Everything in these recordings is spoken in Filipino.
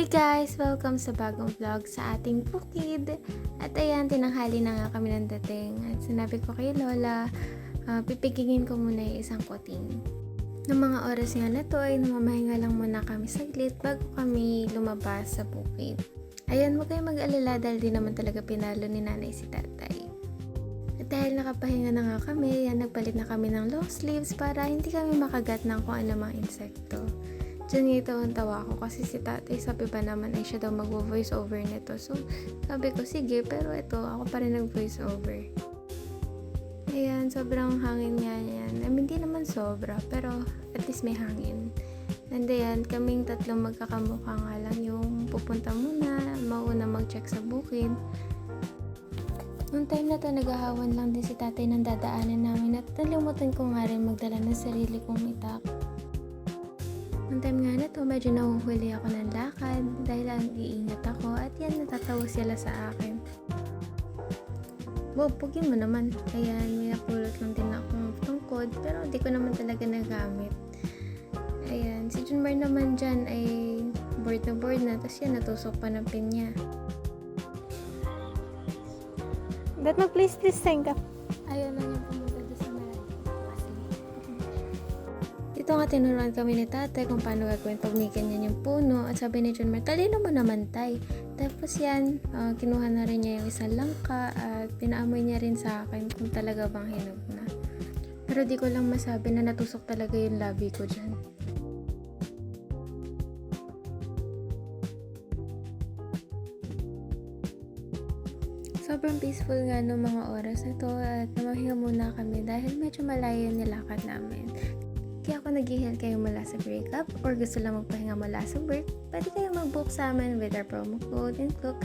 Hey guys! Welcome sa bagong vlog sa ating bukid. At ayan, tinanghali na nga kami ng dating. At sinabi ko kay Lola, pipigingin ko muna yung isang kuting. Ng mga oras nga na to ay namamahinga lang muna kami saglit bago kami lumabas sa bukid. Ayan, huwag kayong mag-alala dahil di naman talaga pinalo ni nanay si tatay. At dahil nakapahinga na nga kami, yan, nagpalit na kami ng long sleeves para hindi kami makagat ng kung ano mga insekto. Diyan nga ito ang tawa ko kasi si tatay sabi ba naman ay siya daw mag-voice over nito. So, sabi ko sige, pero ito ako pa rin nag-voice over. Ayan, sobrang hangin nga yan. I mean, hindi naman sobra, pero at least may hangin. And ayan, kaming tatlong magkakamukha nga lang yung pupunta muna, mauna mag-check sa bukid. Noong time na to, naghahawan lang din si tatay ng dadaanan namin at nalimutan ko nga rin magdala ng sarili kong itak. Noong time nga na to, medyo nahuhuli ako ng lakad dahil ang iingat ako at yan, natatawa sila sa akin. Wow, pugin mo naman. Ayan, may napulot lang din akong tungkod pero hindi ko naman talaga nagamit. Ayan, si Junmar naman dyan ay board na tapos yan, natusok pa ng pinya. That mag-please sign ka. Ayaw lang yung pumunta doon sa malayo. Dito nga tinuruan kami ni tatay kung paano gagawin pag may ganyan yung puno. At sabi ni Junmar, talino mo naman tay. Tapos yan, kinuha na rin niya yung isang langka at pinaamoy niya rin sa akin kung talaga bang hinog na. Pero di ko lang masabi na natusok talaga yung labi ko dyan. Sobrang peaceful nga noong mga oras na to at namahinga muna kami dahil medyo malayo yung nilakad namin. Kaya ako nag-heal kayo mula sa breakup or gusto lang magpahinga mula sa work, pwede kayo mag-book sa amin with our promo code and cook.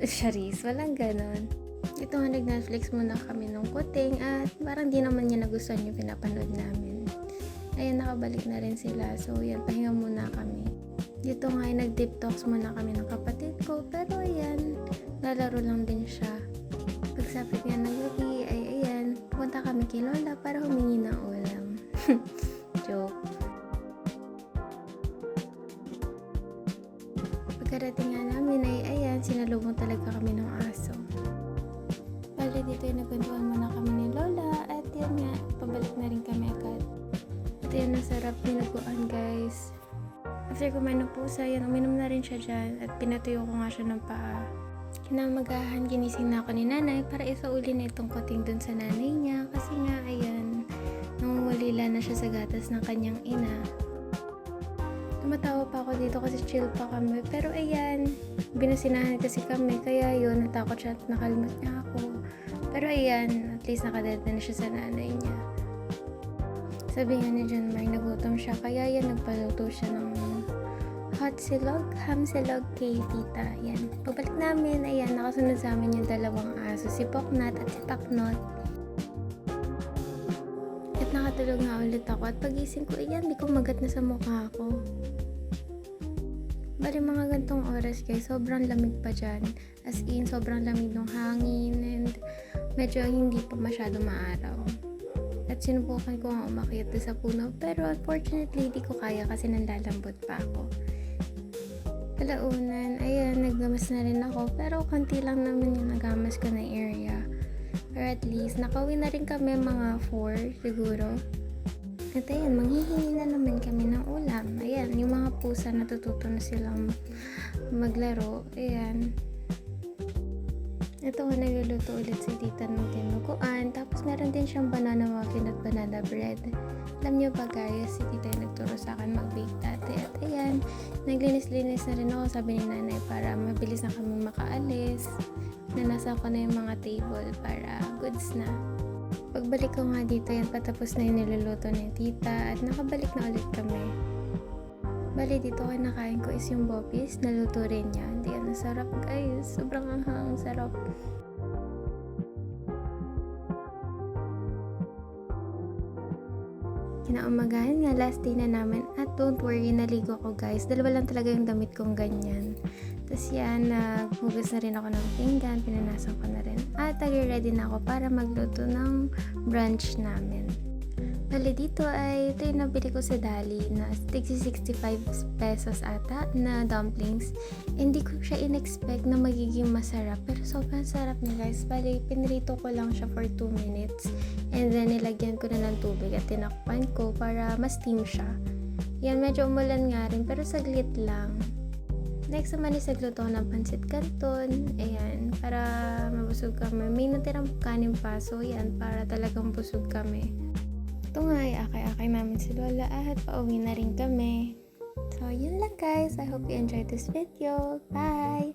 Charis, walang ganon. Ito nga nag-Netflix muna kami nung kuting at parang di naman niya nagustuhan yung pinapanood namin. Ayan, nakabalik na rin sila. So yan, pahinga muna kami. Dito nga ay nag-deep talks muna kami ng kapatid ko pero ayan, lalaro lang din siya. Pagsapit nga ng gabi ay ayan, pupunta kami kay Lola para humingi ng ulam. Joke. Pagkarating nga namin ay ayan, sinalubong talaga kami ng aso. Bali dito ay nagkwentuhan muna kami ni Lola at yan nga, pabalik na rin kami agad. At yan, nasarap dinuguan guys. After kumain ng pusa, yan, uminom na rin siya dyan at pinatuyo ko nga siya ng paa. Kinamagahan, ginising na ako ni nanay para isauli na itong kuting dun sa nanay niya kasi nga, ayan, nangungulila na siya sa gatas ng kanyang ina. Tumatawa pa ako dito kasi chill pa kami, pero ayan, binasinahan kasi kami, kaya yun, natakot siya at nakalimot niya ako. Pero ayan, at least nakadada na siya sa nanay niya. Sabi nga ni Junmar, nagutom siya, kaya yan, nagpaluto siya ng hot silog, ham silog kay tita. Yan. Pabalik namin, ayan, nakasunod sa amin yung dalawang aso, si Poknat at si Paknot. At nakatulog nga ulit ako at pagising ko, ayan, di ko magat na sa mukha ko. Bali mga gantong oras guys, sobrang lamig pa dyan. As in, sobrang lamig ng hangin and medyo hindi pa masyado maaraw. At sinubukan ko nga umakyat sa puno pero unfortunately di ko kaya kasi nanlalambot pa ako. Kalaunan, ayan, naggamas na rin ako pero konti lang naman yung nagamas ko na area. Or at least, nakauwi na rin kami mga 4 siguro. At ayan, manghihingi na naman kami ng ulam. Ayan, yung mga pusa natututo na silang maglaro. Ayan. Ito nga, nagluluto ulit si tita ng tinuguan. Tapos meron din siyang banana muffin at banana bread. Alam niyo ba guys, si tita yung nagturo sa akin mag-bake dati. At ayan, naglinis-linis na rin ako, sabi ni nanay, para mabilis na kami makaalis. Nanasan ko na yung mga table para goods na. Pagbalik ko nga dito, yan, patapos na yung niluluto ni tita at nakabalik na ulit kami. Bali, dito ko nakain ko is yung bopis, naluto rin niya. Hindi yan, sarap guys. Sobrang anghang, sarap. Kinaumagahan nga, last day na namin. At don't worry, naligo ko guys. Dalawa lang talaga yung damit kong ganyan. Tapos yan, naghugas na rin ako ng pinggan, pinanasan ko na rin. At ready na ako para magluto ng brunch namin. Bali dito ay ito yung nabili ko sa Dali na tigsi 65 pesos ata na dumplings. Hindi ko siya in-expect na magiging masarap pero sobrang sarap niya guys. Bali pinrito ko lang siya for 2 minutes and then nilagyan ko na ng tubig at tinakpan ko para ma-steam siya. Yan, medyo umulan nga rin pero saglit lang. Next naman is nagluto ng pancit canton. Ayan, para mabusog kami. May natirang kanin pa so yan, para talagang busog kami. Ito nga ay akay-akay namin si Lola at pauwi na rin kami. So, yun lang guys. I hope you enjoyed this video. Bye!